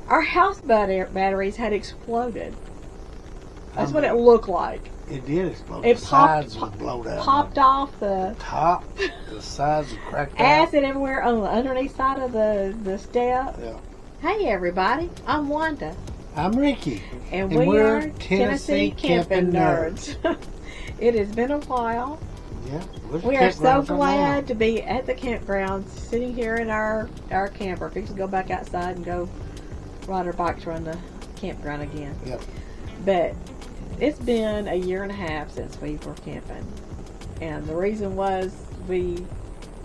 Our house batteries had exploded. That's what it looked like. It did explode. It the sides would blow out. Popped off the top. The sides would crack out. acid everywhere on the underneath side of the step. Yeah. Hey everybody, I'm Wanda. I'm Ricky. And we are Tennessee Camping Nerds. It has been a while. Yeah. We are so glad to be at the campground, sitting here in our camper, fixing to go back outside and go ride our bikes around the campground again. Yep. But it's been a year and a half since we were camping. And the reason was we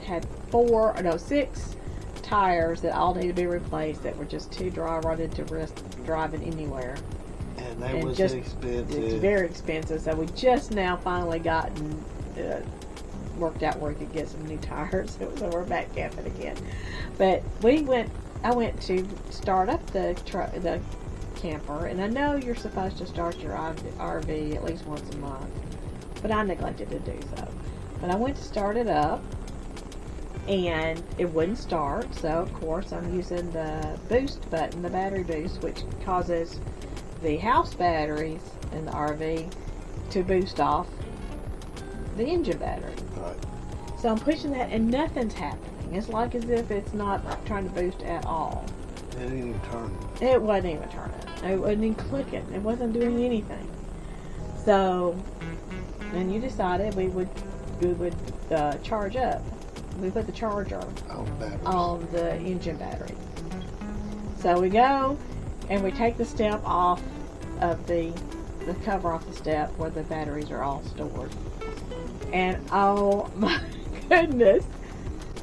had 6 tires that all needed to be replaced that were just too dry, running to risk driving anywhere. And they was expensive. It's very expensive. So we just now finally gotten worked out where we could get some new tires. So we're back camping again. But I went to start up the camper, and I know you're supposed to start your RV at least once a month, but I neglected to do so. But I went to start it up, and it wouldn't start, so of course I'm using the boost button, the battery boost, which causes the house batteries in the RV to boost off the engine battery. Right. So I'm pushing that, and nothing's happening. It's like as if it's not trying to boost at all. It didn't even turn. It wasn't even turning. It wasn't even clicking. It wasn't doing anything. So, then you decided we would charge up. We put the charger on the engine battery. So we go and we take the step off of the cover off the step where the batteries are all stored. And oh my goodness,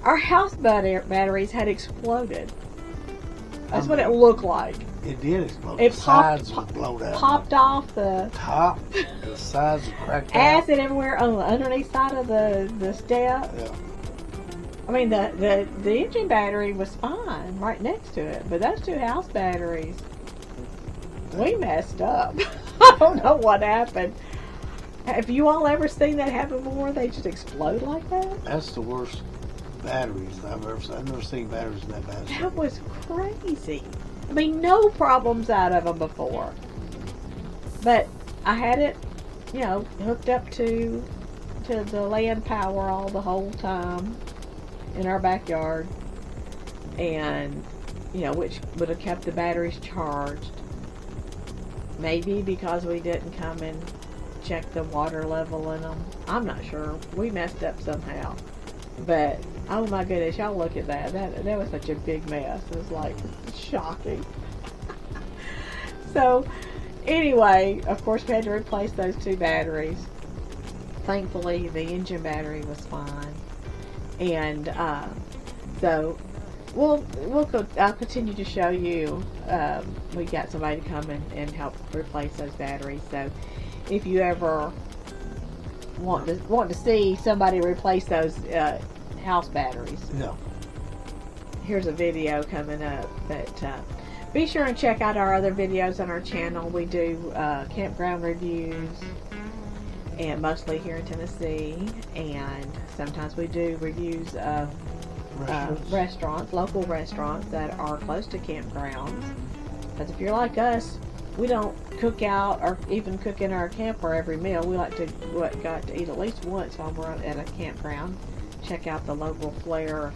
our house batteries had exploded. That's what it looked like. It did explode. It the sides would blow out. Popped off the top. The sides would crack out. Acid everywhere on the underneath side of the step. Yeah. I mean, the engine battery was fine right next to it, but those 2 house batteries, we messed up. I don't know what happened. Have you all ever seen that happen before? They just explode like that? That's the worst batteries I've ever seen. I've never seen batteries in that bad. That was crazy. I mean, no problems out of them before. But I had it, hooked up to the land power all the whole time in our backyard, and which would have kept the batteries charged. Maybe because we didn't come and check the water level in them. I'm not sure. We messed up somehow. But oh my goodness, y'all look at that. That was such a big mess. It was like shocking. So anyway, of course we had to replace those 2 batteries. Thankfully the engine battery was fine. And so I'll continue to show you. We got somebody to come and help replace those batteries. So if you ever want to see somebody replace those house batteries, here's a video coming up. But be sure and check out our other videos on our channel. We do campground reviews, and mostly here in Tennessee, and sometimes we do reviews of restaurants, local restaurants that are close to campgrounds. Because if you're like us, we don't cook out or even cook in our camper every meal. We like to eat at least once while we're at a campground. Check out the local flavor,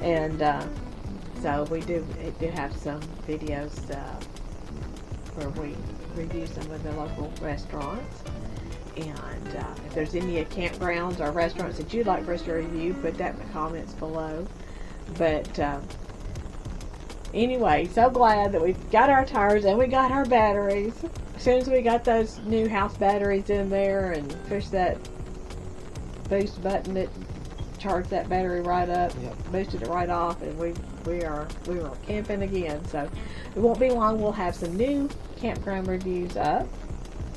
and so we do have some videos where we review some of the local restaurants. And if there's any campgrounds or restaurants that you'd like for us to review, put that in the comments below. But anyway, so glad that we got our tires and we got our batteries. As soon as we got those new house batteries in there and pushed that boost button, it charged that battery right up, boosted it right off, and we were camping again. So it won't be long. We'll have some new campground reviews up.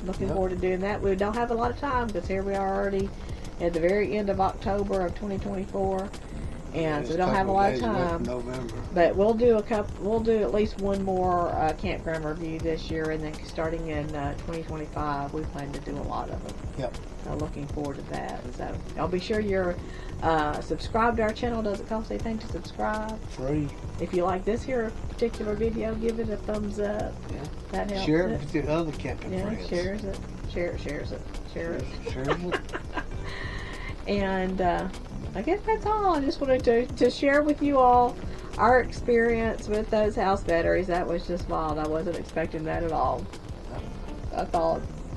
Looking forward to doing that. We don't have a lot of time because here we are already at the very end of October of 2024, and It's so we don't have a lot of couple days away from time. November. But we'll do We'll do at least one more campground review this year, and then starting in 2025, we plan to do a lot of them. Yep. Looking forward to that. So I'll be sure you're subscribed to our channel. Doesn't cost anything to subscribe. Free. If you like this here particular video, give it a thumbs up. Yeah. That helps. Share it with your other camping friends. Shares it. Shares it. Shares it. And I guess that's all. I just wanted to share with you all our experience with those house batteries. That was just wild. I wasn't expecting that at all.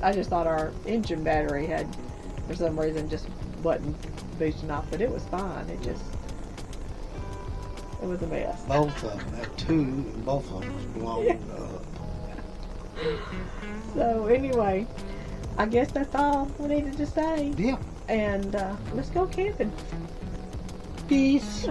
I just thought our engine battery had, for some reason, just wasn't boosting off, but it was fine. It was a mess. Both of them had two, and both of them was blown up. So anyway, I guess that's all we needed to say. Yeah. And let's go camping. Peace.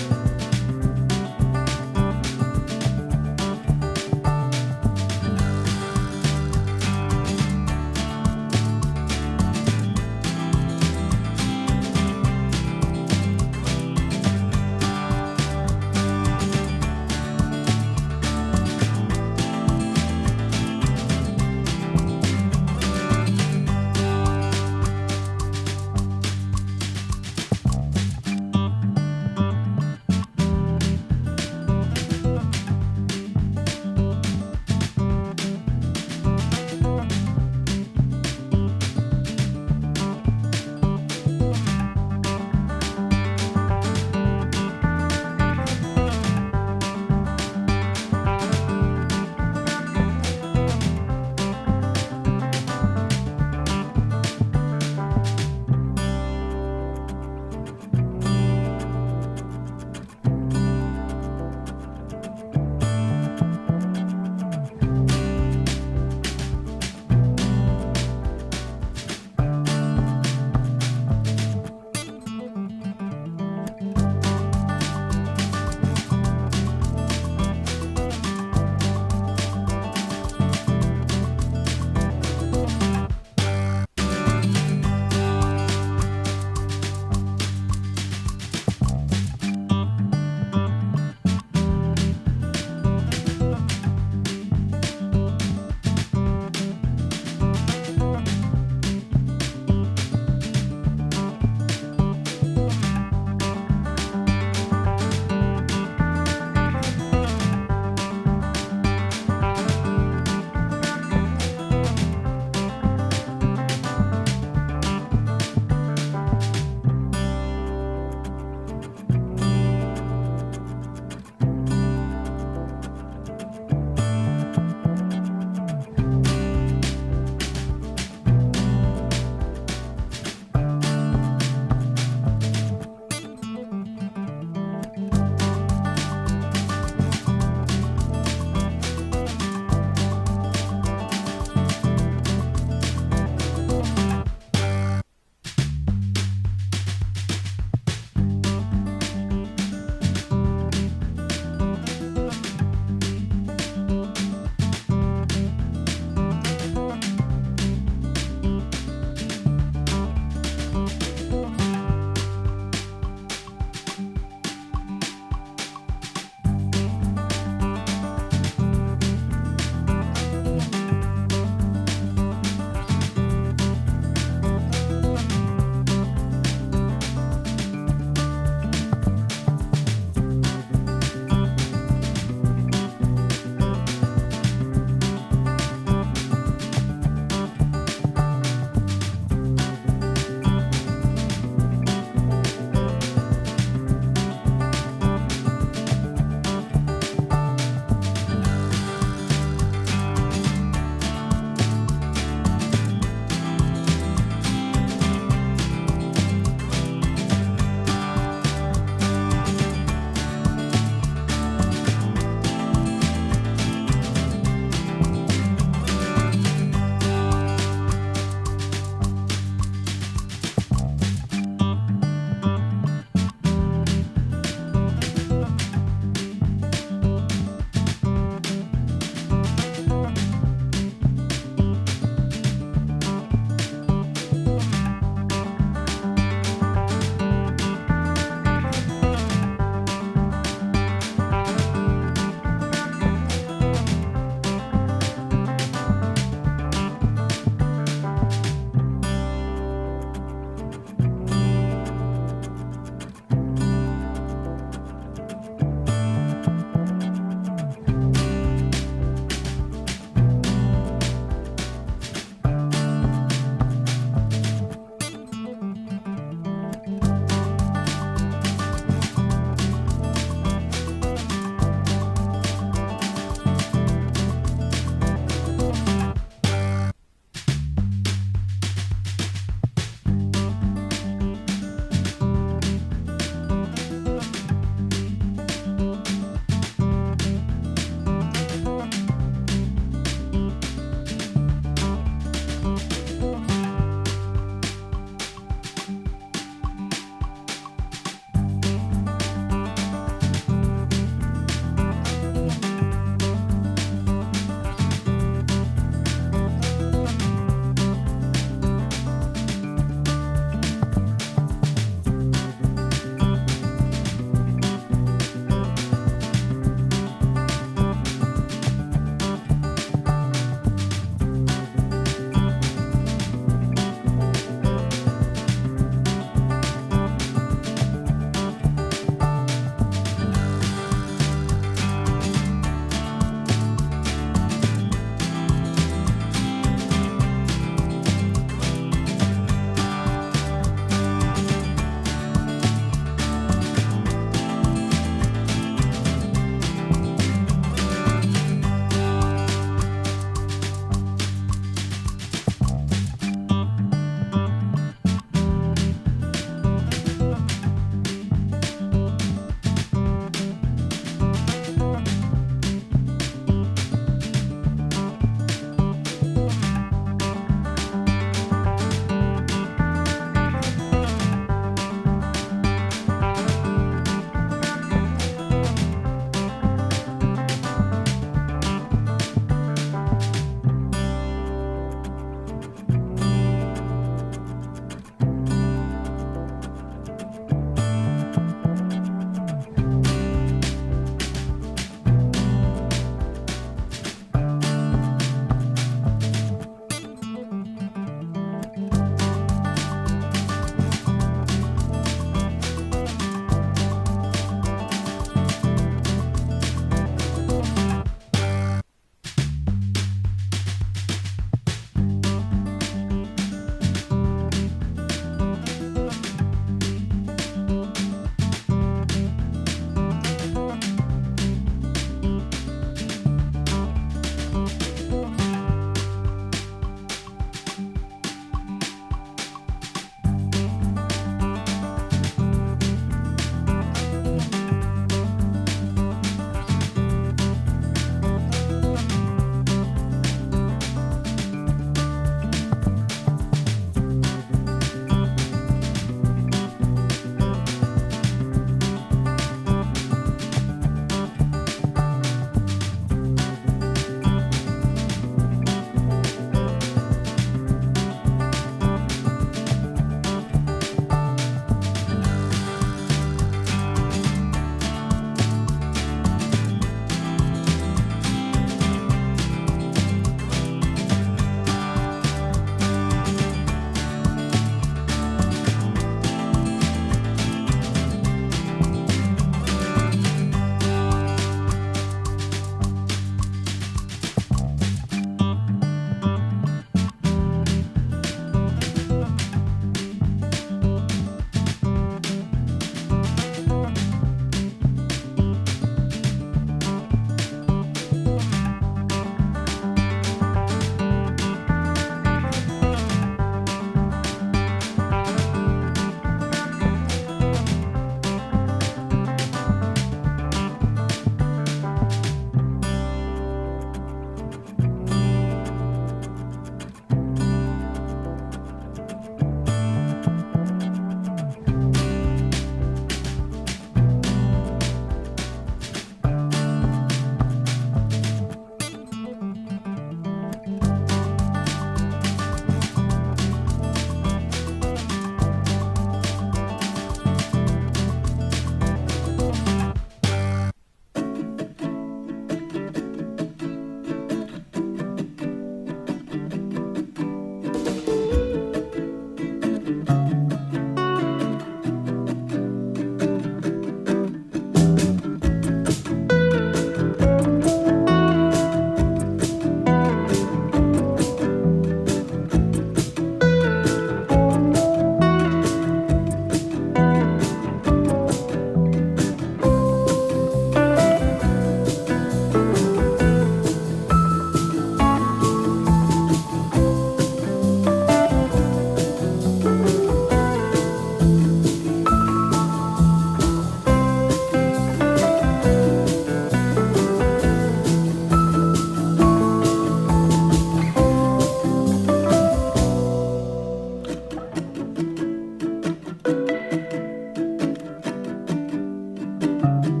bye.